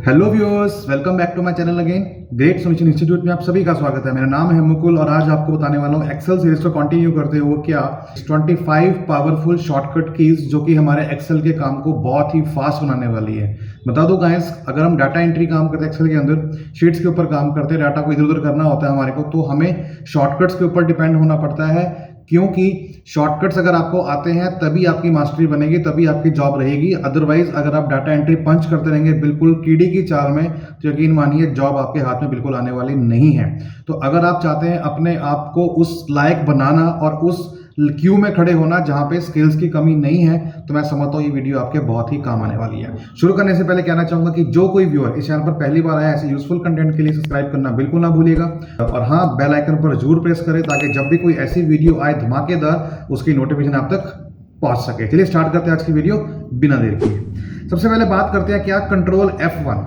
Hello viewers, welcome back to my channel again. Great solution institute में आप सभी का स्वागत है। मेरा नाम है मुकुल और आज आपको बताने वाला हूँ एक्सेल सीरीज को कंटिन्यू करते हुए क्या 25 पावरफुल शॉर्टकट कीज जो कि हमारे एक्सेल के काम को बहुत ही फास्ट बनाने वाली है। बता दो गाइस, अगर हम डाटा एंट्री काम करते हैं एक्सेल के अंदर, शीट्स के ऊपर काम करते हैं, डाटा को इधर उधर करना होता है हमारे को, तो हमें शॉर्टकट्स के ऊपर डिपेंड होना पड़ता है, क्योंकि शॉर्टकट्स अगर आपको आते हैं तभी आपकी मास्टरी बनेगी, तभी आपकी जॉब रहेगी। अदरवाइज अगर आप डाटा एंट्री पंच करते रहेंगे बिल्कुल कीड़ी की चाल में, तो यकीन मानिए जॉब आपके हाथ में बिल्कुल आने वाली नहीं है। तो अगर आप चाहते हैं अपने आप को उस लायक बनाना और उस क्यू में खड़े होना जहां पे स्किल्स की कमी नहीं है, तो मैं समझता हूँ ये वीडियो आपके बहुत ही काम आने वाली है। शुरू करने से पहले कहना चाहूंगा कि जो कोई व्यूअर इस चैनल पर पहली बार आया ऐसे यूजफुल कंटेंट के लिए सब्सक्राइब करना बिल्कुल ना भूलिएगा, और हाँ, बेल आइकन पर जरूर प्रेस करें ताकि जब भी कोई ऐसी वीडियो आए धमाकेदार, उसकी नोटिफिकेशन आप तक पहुंच सके। चलिए स्टार्ट करते हैं आज की वीडियो बिना देर किए। सबसे पहले बात करते हैं क्या कंट्रोल F1।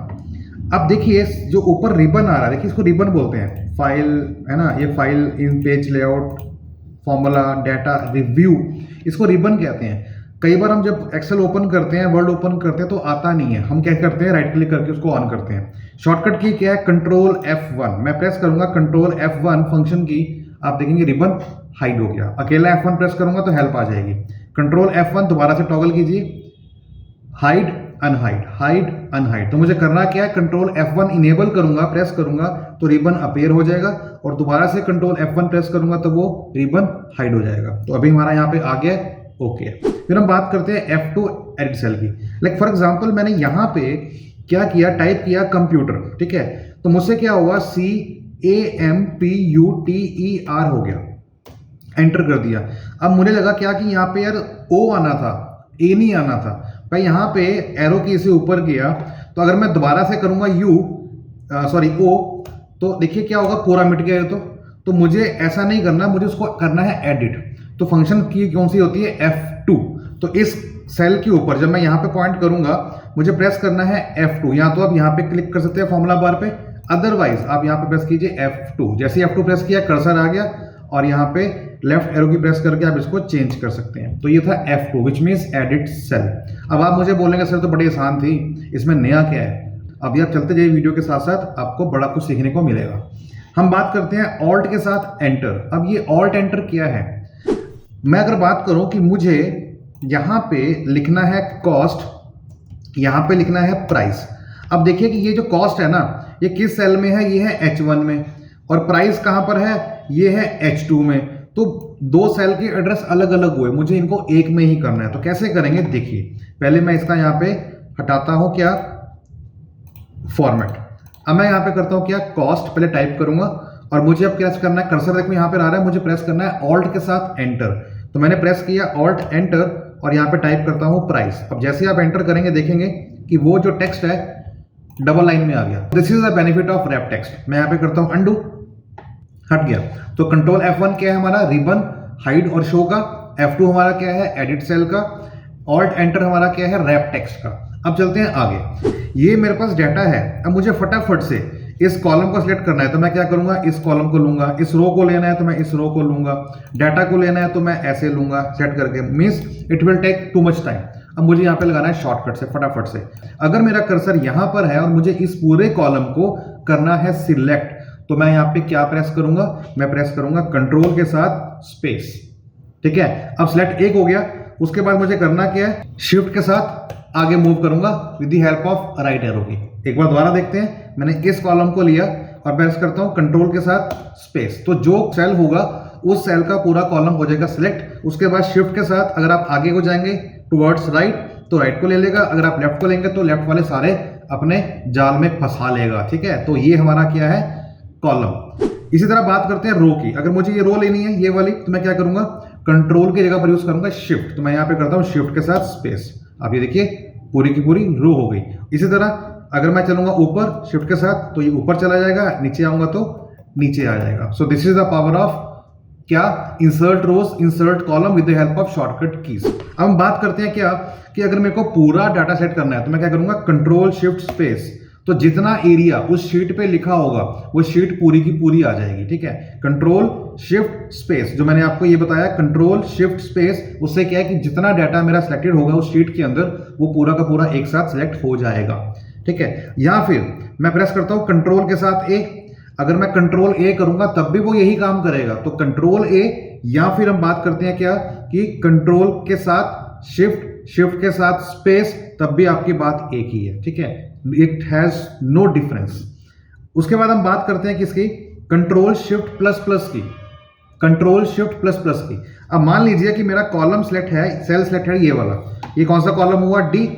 अब देखिए जो ऊपर रिबन आ रहा है, देखिए इसको रिबन बोलते हैं। फाइल है ना, ये file in page layout formula data review, इसको रिबन कहते हैं। कई बार हम जब एक्सेल ओपन करते हैं, वर्ड ओपन करते हैं तो आता नहीं है, हम क्या करते हैं राइट क्लिक करके उसको ऑन करते हैं। शॉर्टकट की क्या है, कंट्रोल F1। मैं प्रेस करूंगा कंट्रोल F1 फंक्शन की, आप देखेंगे रिबन हाइड हो गया। अकेला F1 प्रेस करूंगा तो हेल्प आ जाएगी। कंट्रोल F1 दोबारा से टॉगल कीजिए, हाइड अनहाइड, हाइड अनहाइड। तो मुझे करना क्या है, कंट्रोल F1 इनेबल करूंगा, प्रेस करूंगा तो रिबन अपीयर हो जाएगा, और दोबारा से कंट्रोल F1 प्रेस करूंगा तो वो रिबन हाइड हो जाएगा। तो अभी हमारा यहाँ पे आ गया ओके। फिर हम बात करते हैं F2 एडिट सेल की। लाइक फॉर एग्जांपल मैंने यहाँ पे क्या किया, टाइप किया कंप्यूटर, ठीक है, तो मुझसे क्या हुआ, CAMPUTER हो गया, एंटर कर दिया। अब मुझे लगा क्या कि यहाँ पे यार O आना था, A नहीं आना था। भाई यहाँ पे एरो की से ऊपर गया, तो अगर मैं दोबारा से करूंगा O, तो देखिए क्या होगा, पूरा मिट गया। तो मुझे ऐसा नहीं करना, मुझे उसको करना है एडिट। तो फंक्शन की कौन सी होती है, F2। तो इस सेल के ऊपर जब मैं यहाँ पे पॉइंट करूंगा, मुझे प्रेस करना है F2। या तो आप यहाँ पे क्लिक कर सकते हैं फॉर्मूला बार पे, अदरवाइज आप यहाँ पे प्रेस कीजिए F2। जैसे F2 प्रेस किया, कर्सर आ गया, और यहाँ पे लेफ्ट एरो की प्रेस करके आप इसको चेंज कर सकते हैं। तो ये था F2 which means edit cell. अब आप मुझे बोलेंगे सर तो बड़ी आसान थी, इसमें नया क्या है। अभी आप चलते जाइए वीडियो के साथ साथ, आपको बड़ा कुछ सीखने को मिलेगा। हम बात करते हैं ऑल्ट के साथ एंटर। अब ये ऑल्ट एंटर क्या है, मैं अगर बात करूं कि मुझे यहां पे लिखना है कॉस्ट, यहां पे लिखना है प्राइस। अब देखिए कि ये जो कॉस्ट है ना, ये किस सेल में है, ये है H1 में, और प्राइस कहां पर है, ये है H2 में। तो दो सेल के एड्रेस अलग अलग हुए, मुझे इनको एक में ही करना है। तो कैसे करेंगे, देखिए पहले मैं इसका यहाँ पे हटाता हूं क्या, फॉर्मेट। अब मैं यहाँ पे करता हूं क्या, कॉस्ट पहले टाइप करूंगा, और मुझे अब क्या करना है, कर्सर देखो यहाँ पे आ रहा है, मुझे प्रेस करना है ऑल्ट के साथ एंटर। तो मैंने प्रेस किया ऑल्ट एंटर, और यहाँ पे टाइप करता हूं प्राइस। अब जैसे आप एंटर करेंगे देखेंगे कि वो जो टेक्स्ट है डबल लाइन में आ गया। This is the benefit of wrap text. मैं यहाँ पे करता हूं अंडू, हट गया। तो कंट्रोल F1 क्या है हमारा, रिबन हाइड और शो का। F2 हमारा क्या है, एडिट सेल का। ऑल्ट एंटर हमारा क्या है, रैप टेक्स्ट का। अब चलते हैं आगे। ये मेरे पास डाटा है, अब मुझे फटाफट से इस कॉलम को सिलेक्ट करना है, तो मैं क्या करूंगा, इस कॉलम को लूंगा। इस रो को लेना है तो मैं इस रो को लूंगा। डाटा को लेना है तो मैं ऐसे लूंगा सेट करके, means it will take too much time. अब मुझे यहाँ पे लगाना है शॉर्टकट से, फटाफट से। अगर मेरा कर्सर यहाँ पर है और मुझे इस पूरे कॉलम को करना है सिलेक्ट, तो मैं यहाँ पे क्या प्रेस करूंगा, मैं प्रेस करूंगा कंट्रोल के साथ स्पेस, ठीक है। अब सिलेक्ट एक हो गया। उसके बाद मुझे करना क्या है, शिफ्ट के साथ आगे मूव करूंगा with the help of right arrow की। एक बार दोबारा देखते हैं, मैंने इस कॉलम को लिया और प्रेस करता हूं कंट्रोल के साथ स्पेस, तो जो सेल होगा उस सेल का पूरा कॉलम हो जाएगा सिलेक्ट। उसके बाद शिफ्ट के साथ अगर आप आगे को जाएंगे टुवर्ड्स राइट, तो राइट को ले लेगा। अगर आप लेफ्ट को लेंगे तो लेफ्ट वाले सारे अपने जाल में फंसा लेगा, ठीक है। तो ये हमारा क्या है, कॉलम। इसी तरह बात करते हैं रो की। अगर मुझे ये रो लेनी है, ये वाली, तो मैं क्या करूंगा, कंट्रोल की जगह पर यूज करूंगा शिफ्ट। तो मैं यहाँ पे करता हूँ शिफ्ट के साथ स्पेस। आप ये देखिए पूरी की पूरी रो हो गई। इसी तरह अगर मैं चलूंगा ऊपर शिफ्ट के साथ, तो ये ऊपर चला जाएगा, नीचे आऊंगा तो नीचे आ जाएगा। So this is the power of क्या, insert rows insert column with the help of shortcut keys. अब हम बात करते हैं क्या कि अगर मेरे को पूरा डाटा सेट करना है, तो मैं क्या करूंगा, कंट्रोल शिफ्ट स्पेस। तो जितना एरिया उस शीट पे लिखा होगा वो शीट पूरी की पूरी आ जाएगी, ठीक है। कंट्रोल शिफ्ट स्पेस, जो मैंने आपको ये बताया कंट्रोल शिफ्ट स्पेस, उससे क्या है कि जितना डाटा मेरा सिलेक्टेड होगा उस शीट के अंदर वो पूरा का पूरा एक साथ सिलेक्ट हो जाएगा, ठीक है। या फिर मैं प्रेस करता हूं कंट्रोल के साथ ए, अगर मैं कंट्रोल ए करूंगा तब भी वो यही काम करेगा, तो कंट्रोल ए, या फिर हम बात करते हैं क्या कि कंट्रोल के साथ शिफ्ट, शिफ्ट के साथ स्पेस, तब भी आपकी बात एक ही है, ठीक है। It has no difference. उसके बाद हम बात करते हैं किसकी, control shift plus plus key, control shift plus plus key. अब मान लीजिए कि मेरा कॉलम सेलेक्ट है, सेल सेलेक्ट है ये वाला, ये कौन सा कॉलम हुआ, डी।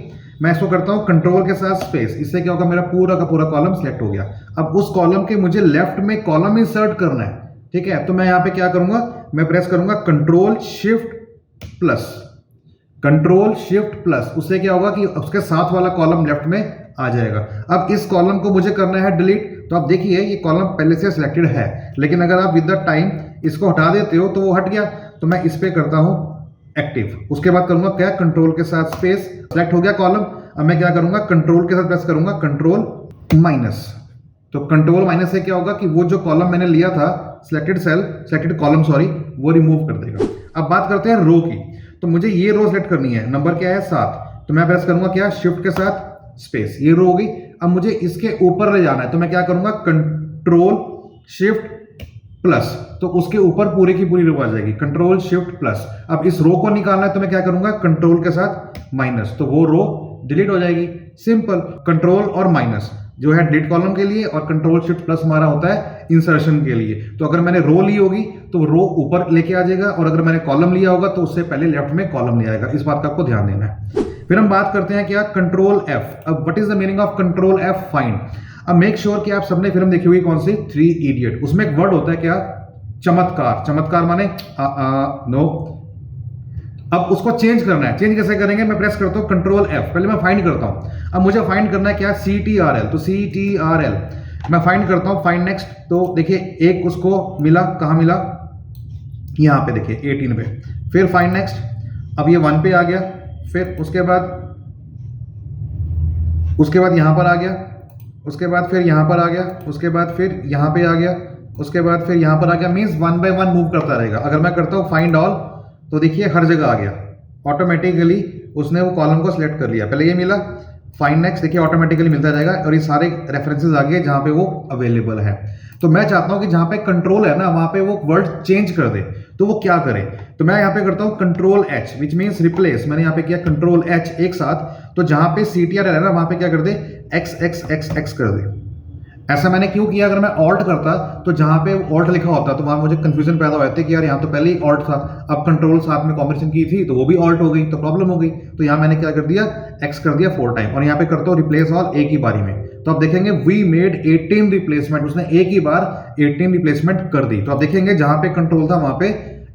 मैं इसको करता हूं कंट्रोल के साथ स्पेस, इससे क्या होगा, मेरा पूरा का पूरा कॉलम सेलेक्ट हो गया। अब उस कॉलम के मुझे लेफ्ट में कॉलम इंसर्ट करना है, ठीक है। तो मैं यहां पे क्या करूंगा, मैं प्रेस करूंगा control shift plus, control shift plus, उससे क्या होगा कि उसके साथ वाला कॉलम लेफ्ट में आ जाएगा। अब इस कॉलम को मुझे करना है डिलीट, तो आप देखिए ये कॉलम पहले से सिलेक्टेड है, लेकिन अगर आप विद द टाइम इसको हटा देते हो तो वो हट गया। तो मैं इस पे करता हूं एक्टिव, उसके बाद करूंगा क्या, कंट्रोल के साथ स्पेस, सेलेक्ट हो गया कॉलम। अब मैं क्या करूंगा, कंट्रोल के साथ प्रेस करूंगा कंट्रोल माइनस, तो कंट्रोल माइनस से क्या होगा कि वो जो कॉलम मैंने लिया था, selected cell, selected column sorry, वो रिमूव कर देगा। अब बात करते हैं रो की, तो मुझे ये रो सेलेक्ट करनी है, नंबर क्या है 7, तो मैं प्रेस करूंगा क्या, शिफ्ट के साथ स्पेस, ये रो होगी। अब मुझे इसके ऊपर ले जाना है, तो मैं क्या करूंगा, कंट्रोल शिफ्ट प्लस, तो उसके ऊपर पूरी की पूरी रो आ जाएगी, कंट्रोल शिफ्ट प्लस। अब इस रो को निकालना है तो मैं क्या करूंगा, कंट्रोल के साथ माइनस, तो वो रो डिलीट हो जाएगी। सिंपल, कंट्रोल और माइनस जो है डिलीट कॉलम के लिए, और कंट्रोल शिफ्ट प्लस हमारा होता है इंसर्शन के लिए। तो अगर मैंने रो ली होगी तो रो ऊपर लेके आ जाएगा, और अगर मैंने कॉलम लिया होगा तो उससे पहले लेफ्ट में कॉलम ले आएगा। इस बात का आपको ध्यान देना है। फिर हम बात करते हैं क्या, कंट्रोल एफ। अब what is the meaning of control F, find. अब मेक श्योर कि आप सबने फिल्म देखी हुई कौन सी, 3 इडियट, उसमें एक वर्ड होता है क्या, चमत्कार। चमत्कार माने नो। अब उसको चेंज करना है, चेंज कैसे करेंगे, मैं प्रेस करता हूं कंट्रोल एफ, पहले मैं फाइंड करता हूं। अब मुझे फाइंड करना है क्या, CTRL, तो CTRL मैं फाइंड करता हूं, फाइंड नेक्स्ट। तो देखिए एक उसको मिला, कहां मिला, यहां पे देखिए 18 पे, फिर फाइंड नेक्स्ट, अब ये 1 पे आ गया, फिर उसके बाद यहां पर आ गया, उसके बाद फिर यहां पर आ गया, उसके बाद फिर यहां पे आ गया, उसके बाद फिर यहां पर आ गया। मींस 1 बाय 1 मूव करता रहेगा। अगर मैं करता हूं फाइंड ऑल, तो देखिए हर जगह आ गया, ऑटोमेटिकली उसने वो कॉलम को सिलेक्ट कर लिया। पहले ये मिला, फाइंड नेक्स्ट, देखिए ऑटोमेटिकली मिलता जाएगा, और ये सारे रेफरेंसेस आ गए जहां पे वो अवेलेबल है। तो मैं चाहता हूं कि जहां पे कंट्रोल है ना, वहां पे वो वर्ड चेंज कर दे, तो वो क्या करे, तो मैं यहां पे करता हूं control H, which means replace. मैंने यहां पे किया कंट्रोल H एक साथ, तो जहां पे CTRL है ना, वहां पे क्या कर दे, XXXX कर दे। ऐसा मैंने क्यों किया, अगर मैं ऑल्ट करता तो जहां पे ऑल्ट लिखा होता तो वहां मुझे कंफ्यूजन पैदा हो जाती कि यार यहाँ तो पहले ही ऑल्ट था, अब कंट्रोल साथ में कॉम्बिनेशन की थी तो वो भी ऑल्ट हो गई, तो प्रॉब्लम हो गई। तो यहाँ मैंने क्या कर दिया, X कर दिया 4 टाइम, और यहाँ पे करता हूँ रिप्लेस ऑल एक ही बारी में। तो आप देखेंगे वी मेड 18 रिप्लेसमेंट, उसने एक ही बार 18 रिप्लेसमेंट कर दी। तो आप देखेंगे जहां पे कंट्रोल था वहां पे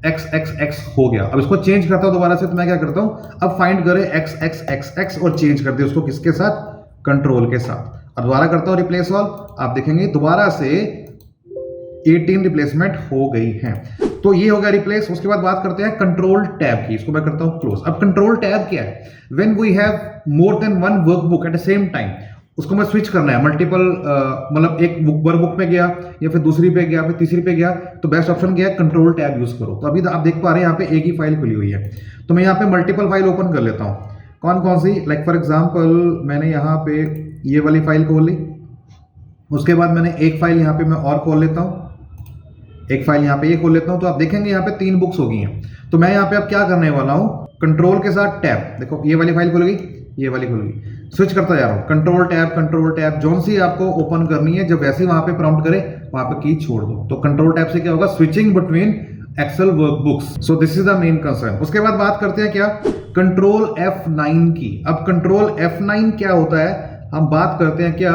XXX हो गया। अब इसको चेंज करता हूं दोबारा से, तो मैं क्या करता हूं, अब फाइंड करे XXXX और चेंज कर दे उसको किसके साथ, कंट्रोल के साथ। अब दोबारा करता हूं रिप्लेस ऑल, आप देखेंगे दोबारा से 18 रिप्लेसमेंट हो गई हैं। तो ये हो गया रिप्लेस। उसके बाद बात करते हैं कंट्रोल टैब की, इसको मैं करता हूं क्लोज। अब कंट्रोल टैब क्या है, when we have more than one workbook at the same time, उसको मैं स्विच करना है, मल्टीपल मतलब एक वर्कबुक पे गया, या फिर दूसरी पे गया, फिर तीसरी पे गया, तो बेस्ट ऑप्शन क्या है, कंट्रोल टैब यूज करो। तो अभी आप देख पा रहे हैं यहाँ पे एक ही फाइल खुली हुई है, तो मैं यहाँ पे मल्टीपल फाइल ओपन कर लेता हूँ। कौन कौन सी, लाइक फॉर एग्जाम्पल मैंने यहाँ पे ये वाली फाइल खोल ली, उसके बाद मैंने एक फाइल यहाँ पे मैं और खोल लेता हूँ, एक फाइल यहाँ पे ये खोल लेता हूँ। तो आप देखेंगे यहाँ पे 3 बुक्स हो गई हैं। तो मैं यहाँ पे अब क्या करने वाला हूँ, कंट्रोल के साथ टैब, देखो ये वाली फाइल खुल गई, ये वाली खुल गई, स्विच करता जा रहा हूँ, कंट्रोल टैब जोन सी आपको ओपन करनी है, जब वैसे ही वहां पे प्रॉम्प्ट करे वहां पे की छोड़ दो। तो कंट्रोल टैब से क्या होगा, switching between Excel workbooks. So this is the main concern. उसके बाद बात करते हैं क्या, कंट्रोल F9 की। अब कंट्रोल F9 क्या होता है, हम बात करते हैं क्या,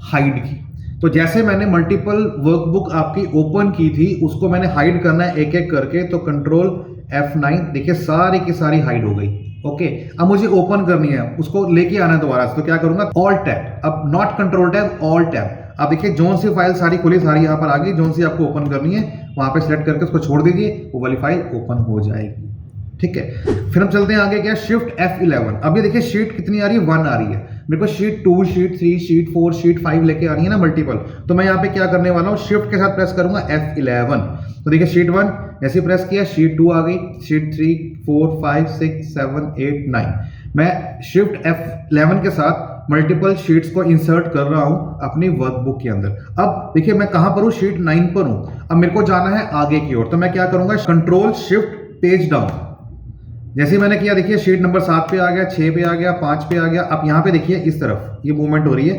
हाइड की। तो जैसे मैंने मल्टीपल वर्कबुक आपकी ओपन की थी, उसको मैंने हाइड करना है एक एक करके, तो कंट्रोल F9 देखिए सारी की सारी हाइड हो गई। ओके, अब मुझे ओपन करनी है, उसको लेके आना है दोबारा से, तो क्या करूंगा, ऑल टैब, अब not control tab, all tab. अब देखिए जोन सी फाइल सारी खुली, सारी यहाँ पर आ गई, जोन सी आपको ओपन करनी है वहां पे सिलेक्ट करके उसको छोड़ दीजिए, वो वाली फाइल ओपन हो जाएगी। ठीक है, फिर हम चलते हैं आगे, क्या, शिफ्ट F11। अब ये देखिए शीट कितनी आ रही है, 1 आ रही है मेरे को, शीट 2, शीट 3, शीट 4, शीट 5 लेके आनी है ना मल्टीपल। तो मैं यहाँ पे क्या करने वाला हूँ, शिफ्ट के साथ प्रेस करूंगा F11। तो देखिए शीट 1 ऐसे प्रेस किया, शीट 2 आ गई, शीट 3, 4, 5, 6, 7, 8, 9। मैं शिफ्ट F11 के साथ मल्टीपल शीट्स को इंसर्ट कर रहा हूं अपनी वर्कबुक के अंदर। अब देखिए मैं कहां पर हूं, शीट 9 पर हूं। अब मेरे को जाना है आगे की ओर, तो मैं क्या करूंगा, कंट्रोल शिफ्ट पेज डाउन। जैसे मैंने किया देखिए शीट नंबर 7 पे आ गया, 6 पे आ गया, 5 पे आ गया। अब यहां पे देखिए इस तरफ ये मूवमेंट हो रही है,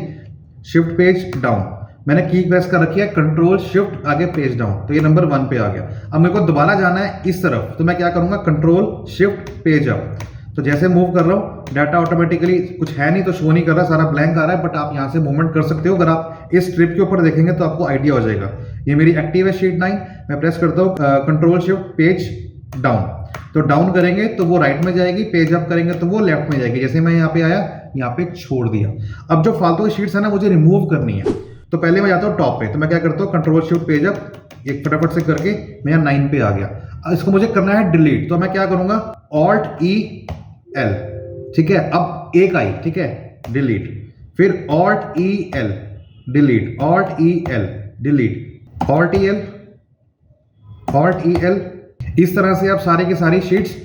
शिफ्ट पेज डाउन। मैंने की प्रेस कर रखी है, कंट्रोल शिफ्ट आगे पेज डाउन, तो ये नंबर 1 पे आ गया। अब मेरे को दोबारा जाना है इस तरफ, तो मैं क्या करूंगा, कंट्रोल शिफ्ट पेज अप। तो जैसे मूव कर रहा हूं डाटा ऑटोमेटिकली कुछ है नहीं तो शो नहीं कर रहा, सारा ब्लैंक आ रहा है, बट आप यहां से मूवमेंट कर सकते हो। अगर आप इस ट्रिप के ऊपर देखेंगे तो आपको आइडिया हो जाएगा। ये मेरी एक्टिव है शीट 9, मैं प्रेस करता हूँ कंट्रोल शिफ्ट पेज डाउन, तो डाउन करेंगे तो वो राइट में जाएगी, पेज अप करेंगे तो वो लेफ्ट में जाएगी। जैसे मैं यहाँ पे आया, यहाँ पे छोड़ दिया। अब जो फालतू शीट्स है ना मुझे रिमूव करनी है, तो पहले मैं जाता हूँ टॉप पे, तो मैं क्या करता हूँ कंट्रोल शिफ्ट पेज अप, एक फटाफट से करके मैं यहाँ 9 पे आ गया। इसको मुझे करना है डिलीट, तो मैं क्या करूंगा, ऑल्ट ई एल, ठीक है। अब एक आई, ठीक है, डिलीट, फिर alt E L delete, alt E L delete, alt E L, alt E L. इस तरह से आप सारी की सारी शीट्स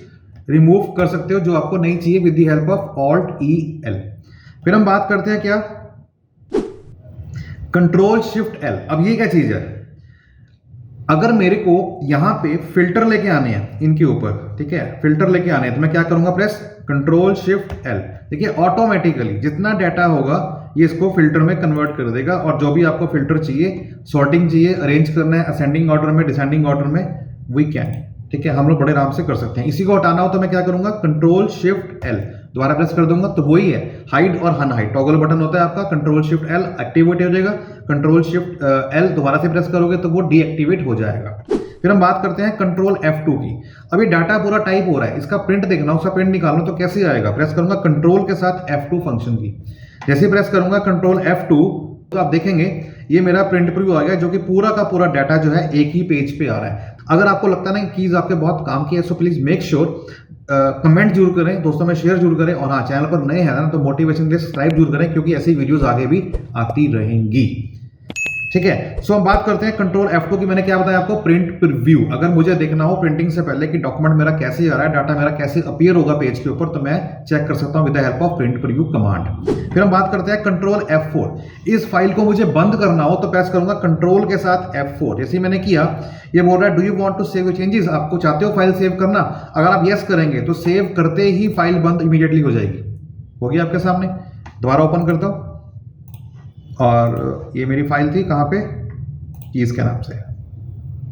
रिमूव कर सकते हो जो आपको नहीं चाहिए with the help of alt E L. फिर हम बात करते हैं क्या, कंट्रोल शिफ्ट एल। अब ये क्या चीज है, अगर मेरे को यहां पे फिल्टर लेके आने हैं इनके ऊपर, ठीक है, फिल्टर लेके आने हैं, तो मैं क्या करूंगा, प्रेस कंट्रोल शिफ्ट एल। देखिए ऑटोमेटिकली जितना डाटा होगा ये इसको फिल्टर में कन्वर्ट कर देगा, और जो भी आपको फिल्टर चाहिए, सॉर्टिंग चाहिए, अरेंज करना है असेंडिंग ऑर्डर में, डिसेंडिंग ऑर्डर में, वी कैन, ठीक है, हम लोग बड़े आराम से कर सकते हैं। इसी को हटाना हो तो मैं क्या करूंगा, कंट्रोल शिफ्ट एल दोबारा प्रेस कर दूंगा, तो वही है हाइड और अनहाइड टॉगल बटन होता है आपका। कंट्रोल शिफ्ट एल एक्टिवेट हो जाएगा, कंट्रोल शिफ्ट एल दोबारा से प्रेस करोगे तो वो डीएक्टिवेट हो जाएगा। फिर हम बात करते हैं कंट्रोल F2 की। अभी डाटा पूरा टाइप हो रहा है, इसका प्रिंट देखना, उसका प्रिंट निकालना, तो कैसे आएगा, प्रेस करूंगा कंट्रोल के साथ F2 फंक्शन की। जैसे प्रेस करूंगा कंट्रोल F2 तो आप देखेंगे ये मेरा प्रिंट प्रीव्यू आ गया, जो कि पूरा का पूरा डाटा जो है एक ही पेज पे आ रहा है। अगर आपको लगता है ना कीज आपके बहुत काम की है, so please make sure comment जरूर करें, दोस्तों में शेयर जरूर करें, और हाँ चैनल पर नए हैं ना तो मोटिवेशन के लिए सब्सक्राइब जरूर करें, क्योंकि ऐसी वीडियोस आगे भी आती रहेंगी, ठीक है। सो हम बात करते हैं कंट्रोल F2 की। मैंने क्या बताया आपको, प्रिंट प्रीव्यू। अगर मुझे देखना हो प्रिंटिंग से पहले कि डॉक्यूमेंट मेरा कैसे आ रहा है, डाटा मेरा कैसे अपीयर होगा पेज के ऊपर, तो मैं चेक कर सकता हूं with the help of print preview command. फिर हम बात करते हैं कंट्रोल F4। इस फाइल को मुझे बंद करना हो तो प्रेस करूंगा कंट्रोल के साथ F4। जैसे मैंने किया, ये बोल रहा है do you want to save your changes, आपको चाहते हो फाइल सेव करना। अगर आप यस करेंगे तो सेव करते ही फाइल बंद इमीडिएटली हो जाएगी। होगी आपके सामने, दोबारा ओपन करता हूं, और ये मेरी फाइल थी कहां पे, कीज के नाम से,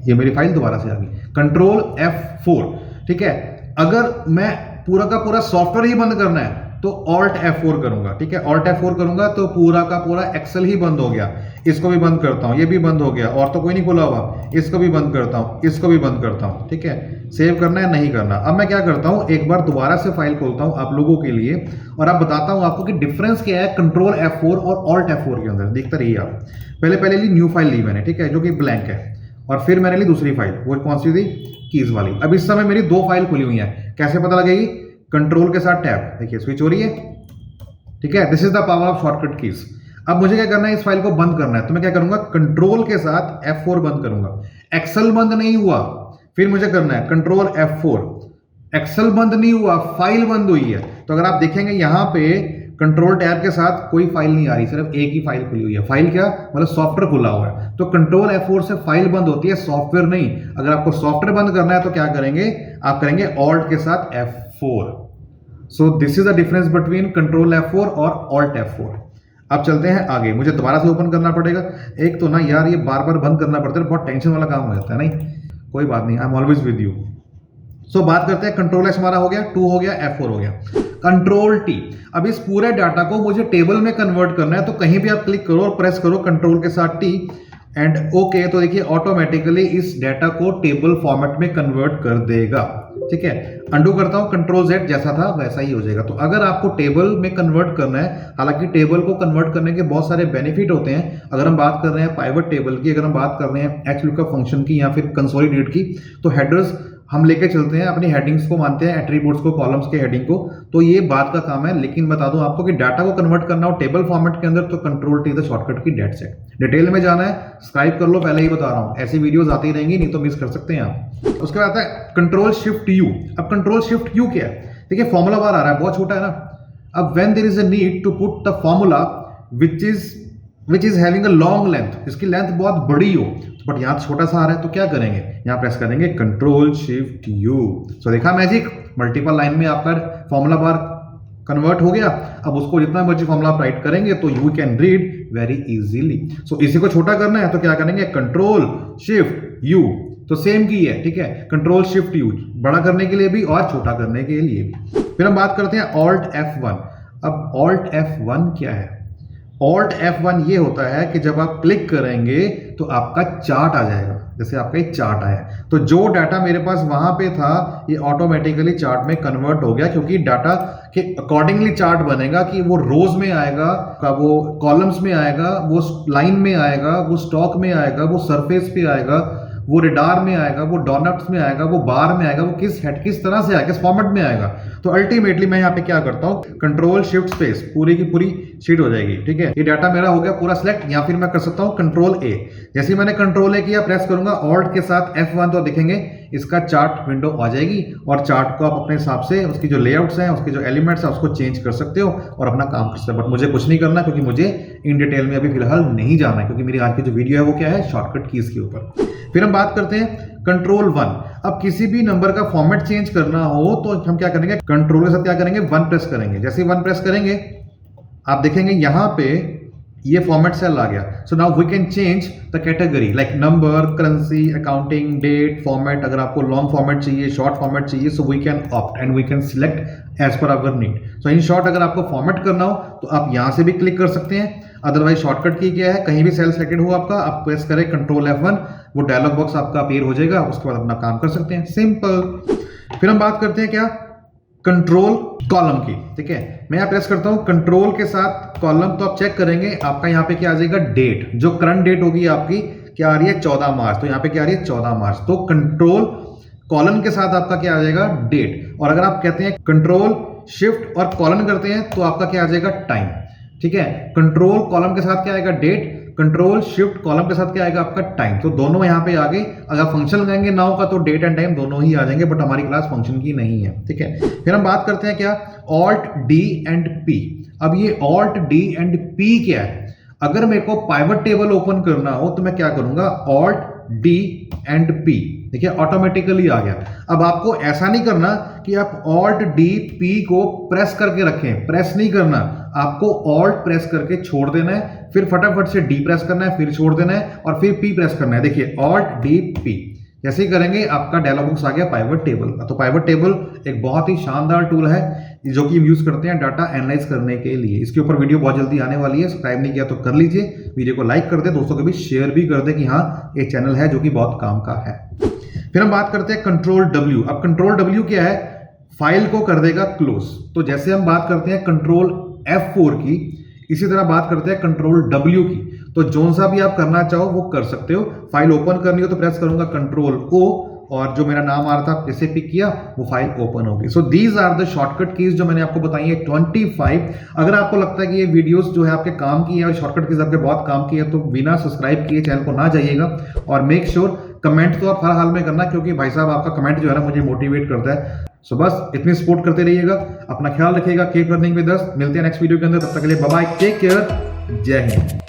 ये मेरी फाइल दोबारा से आ गई। कंट्रोल F4, ठीक है। अगर मैं पूरा का पूरा सॉफ्टवेयर ही बंद करना है तो ऑल्ट F4 करूंगा, ठीक है, ऑल्ट F4 करूंगा तो पूरा का पूरा एक्सेल ही बंद हो गया। इसको भी बंद करता हूं, ये भी बंद हो गया, और तो कोई नहीं खुला हुआ, इसको भी बंद करता हूं, इसको भी बंद करता हूं, ठीक है। सेव करना है, नहीं करना। अब मैं क्या करता हूं, एक बार दोबारा से फाइल खोलता हूं आप लोगों के लिए, और आप बताता हूं आपको कि डिफरेंस क्या है कंट्रोल F4 और ऑल्ट F4 के अंदर। देखते रहिए आप। पहले ली न्यू फाइल ली मैंने, ठीक है, जो कि ब्लैंक है, और फिर मैंने ली दूसरी फाइल, वो कौन सी थी, कीज वाली। अब इस समय मेरी दो फाइल खुली हुई है, कैसे पता लगेगी, कंट्रोल के साथ टैब, देखिए स्विच हो रही है, ठीक है। This is the power of shortcut keys. अब मुझे क्या करना है, इस फाइल को बंद करना है, तो मैं क्या करूंगा, कंट्रोल के साथ F4 बंद करूंगा। एक्सेल बंद नहीं हुआ, फिर मुझे करना है कंट्रोल F4, एक्सेल बंद नहीं हुआ, फाइल बंद हुई है। तो अगर आप देखेंगे यहां पे कंट्रोल टैब के साथ कोई फाइल नहीं आ रही, सिर्फ एक ही फाइल खुली हुई है। फाइल क्या, मतलब सॉफ्टवेयर खुला हुआ है। तो कंट्रोल F4 से फाइल बंद होती है, सॉफ्टवेयर नहीं। अगर आपको सॉफ्टवेयर बंद करना है तो क्या करेंगे, आप करेंगे ऑल्ट के साथ F4। So this is the difference between control F4 और ऑल्ट F4। अब चलते हैं आगे, मुझे दोबारा से ओपन करना पड़ेगा। एक तो ना यार ये बार बार बंद करना पड़ता है, बहुत टेंशन वाला काम हो जाता है। नहीं, कोई बात नहीं, I am always with you. So बात करते हैं, कंट्रोल S हमारा हो गया, 2 हो गया, F4 हो गया। Control T। अब इस पूरे डाटा को मुझे टेबल में कन्वर्ट करना है, तो कहीं भी आप क्लिक करो और प्रेस करो कंट्रोल के साथ T एंड ओके, तो देखिए ऑटोमेटिकली इस डाटा को टेबल फॉर्मेट में कन्वर्ट कर देगा, ठीक है। अंडू करता हूं, कंट्रोल Z, जैसा था वैसा ही हो जाएगा। तो अगर आपको टेबल में कन्वर्ट करना है, हालांकि टेबल को कन्वर्ट करने के बहुत सारे बेनिफिट होते हैं। अगर हम बात कर रहे हैं पाइवट टेबल की, अगर हम बात कर रहे हैं XLOOKUP फंक्शन की या फिर कंसोलिडेट की, तो हेडर्स हम लेके चलते हैं, अपनी हेडिंग्स को मानते हैं, एट्रीब्यूट्स को, कॉलम्स के हेडिंग को, तो ये बात का काम है। लेकिन बता दूं आपको कि डाटा को कन्वर्ट करना हो टेबल फॉर्मेट के अंदर, तो कंट्रोल T द शॉर्टकट की, डेट सेट। डिटेल में जाना है, सब्सक्राइब कर लो, पहले ही बता रहा हूं, ऐसी वीडियोस आती रहेंगी, नहीं तो मिस कर सकते हैं आप। उसके बाद आता है कंट्रोल शिफ्ट U। अब कंट्रोल शिफ्ट U क्या है, देखिए फॉर्मूला बार आ रहा है, बहुत छोटा है ना, अब when there is a need to put the formula which is having a long length, इसकी लेंथ बहुत बड़ी हो, बट यहाँ छोटा सा आ रहा है, तो क्या करेंगे, यहाँ प्रेस करेंगे कंट्रोल शिफ्ट यू। सो देखा मैजिक, मल्टीपल लाइन में आपका फॉर्मूला बार कन्वर्ट हो गया। अब उसको जितना मर्जी फॉर्मूला आप राइट करेंगे तो you can read very easily. So इसी को छोटा करना है तो क्या करेंगे, कंट्रोल शिफ्ट यू, तो सेम की है, ठीक है, कंट्रोल शिफ्ट यू, बड़ा करने के लिए भी और छोटा करने के लिए भी। फिर हम बात करते हैं ऑल्ट F1। अब ऑल्ट F1 क्या है, ऑल्ट F1 ये होता है कि जब आप क्लिक करेंगे तो आपका चार्ट आ जाएगा, जैसे आपका एक चार्ट आया, तो जो डाटा मेरे पास वहां पे था ये ऑटोमेटिकली चार्ट में कन्वर्ट हो गया, क्योंकि डाटा के अकॉर्डिंगली चार्ट बनेगा कि वो रोज में आएगा, का वो कॉलम्स में आएगा, वो लाइन में आएगा, वो स्टॉक में आएगा, वो सरफेस पे आएगा, वो रेडार में आएगा, वो डोनट्स में आएगा, वो बार में आएगा, वो किस तरह से आएगा, किस फॉर्मेट में आएगा। तो अल्टीमेटली मैं यहाँ पे क्या करता हूँ, कंट्रोल शिफ्ट स्पेस, पूरी की पूरी शीट हो जाएगी, ठीक है, ये डाटा मेरा हो गया पूरा सिलेक्ट। या फिर मैं कर सकता हूँ कंट्रोल ए, जैसे मैंने कंट्रोल ए किया, प्रेस करूंगा ऑल्ट के साथ F1 तो देखेंगे इसका चार्ट विंडो आ जाएगी, और चार्ट को आप अपने हिसाब से उसकी जो लेआउट्स हैं, उसके जो एलिमेंट्स हैं, उसको चेंज कर सकते हो और अपना काम कर सकते हो। बट मुझे कुछ नहीं करना, क्योंकि मुझे इन डिटेल में अभी फिलहाल नहीं जाना है, क्योंकि मेरी आज की जो वीडियो है वो क्या है, शॉर्टकट कीज के ऊपर। फिर हम बात करते हैं कंट्रोल 1। अब किसी भी नंबर का फॉर्मेट चेंज करना हो तो हम क्या करेंगे, कंट्रोल के साथ क्या करेंगे, 1 प्रेस करेंगे। जैसे 1 प्रेस करेंगे आप देखेंगे यहां पे ये फॉर्मेट सेल आ गया। So now we can change the category like number, currency, accounting, date, format. अगर आपको लॉन्ग फॉर्मेट चाहिए, शॉर्ट फॉर्मेट चाहिए, so we can opt and we can select as per our need. So in short अगर आपको format करना हो तो आप यहां से भी क्लिक कर सकते हैं, अदरवाइज शॉर्टकट की क्या है, कहीं भी सेल सेलेक्टेड हो आपका, आप प्रेस करें कंट्रोल F1, वो डायलॉग बॉक्स आपका अपीयर हो जाएगा, उसके बाद अपना काम कर सकते हैं, सिंपल। फिर हम बात करते हैं क्या, कंट्रोल कॉलम की, ठीक है। मैं यहाँ प्रेस करता हूँ कंट्रोल के साथ कॉलम, तो आप चेक करेंगे आपका यहाँ पे क्या आ जाएगा, डेट, जो करंट डेट होगी आपकी क्या आ रही है, 14 मार्च, तो यहाँ पे क्या आ रही है 14 मार्च। तो कंट्रोल कॉलन के साथ आपका क्या आ जाएगा, डेट। और अगर आप कहते हैं कंट्रोल शिफ्ट और कॉलन करते हैं तो आपका क्या आ जाएगा, टाइम, ठीक है। कंट्रोल कॉलम के साथ क्या आएगा, डेट, कंट्रोल शिफ्ट कॉलम के साथ क्या आएगा आपका, टाइम। तो दोनों यहाँ पे आ गए। अगर फंक्शन लगाएंगे नाउ का तो डेट एंड टाइम दोनों ही आ जाएंगे, बट हमारी क्लास फंक्शन की नहीं है, ठीक है। फिर हम बात करते हैं क्या, ऑल्ट डी एंड पी। अब ये ऑल्ट डी एंड पी क्या है, अगर मेरे को पाइवट टेबल ओपन करना हो तो मैं क्या करूंगा, ऑल्ट डी एंड पी, देखिए ऑटोमेटिकली आ गया। अब आपको ऐसा नहीं करना कि आप ऑल्ट डी पी को प्रेस करके रखें, प्रेस नहीं करना, आपको ऑल्ट प्रेस करके छोड़ देना है, फिर फटाफट से डी प्रेस करना है, फिर छोड़ देना है, और फिर पी प्रेस करना है। देखिए ऑल्ट डी पी, जैसे ही करेंगे आपका डायलॉग बॉक्स आ गया पाइवट टेबल का। तो पाइवट टेबल एक बहुत ही शानदार टूल है जो कि हम यूज करते हैं डाटा एनालाइज करने के लिए। इसके ऊपर वीडियो बहुत जल्दी आने वाली है, सब्सक्राइब नहीं किया तो कर लीजिए, वीडियो को लाइक कर दे, दोस्तों को भी शेयर भी कर दे कि हाँ ये चैनल है जो कि बहुत काम का है। फिर हम बात करते हैं कंट्रोल W। अब कंट्रोल W क्या है, फाइल को कर देगा क्लोज। तो जैसे हम बात करते हैं कंट्रोल F4 की, इसी तरह बात करते हैं कंट्रोल W की। तो जोन सा भी आप करना चाहो वो कर सकते हो। फाइल ओपन करनी हो तो प्रेस करूंगा कंट्रोल O, और जो मेरा नाम आ रहा था जैसे पिक किया वो फाइल ओपन हो गई। So these are the shortcut keys जो मैंने आपको बताई है 25। अगर आपको लगता है कि ये वीडियोस जो है आपके काम की है और शॉर्टकट कीज आपके बहुत काम की है तो बिना सब्सक्राइब किए चैनल को ना जाइएगा। और मेक श्योर कमेंट तो आप हर हाल में करना, क्योंकि भाई साहब आपका कमेंट जो है ना मुझे मोटिवेट करता है। सो बस इतनी सपोर्ट करते रहिएगा, अपना ख्याल रखिएगा, कीप लर्निंग विद अस। मिलते हैं नेक्स्ट वीडियो के अंदर, तब तक के लिए बाय बाय, टेक केयर, जय हिंद।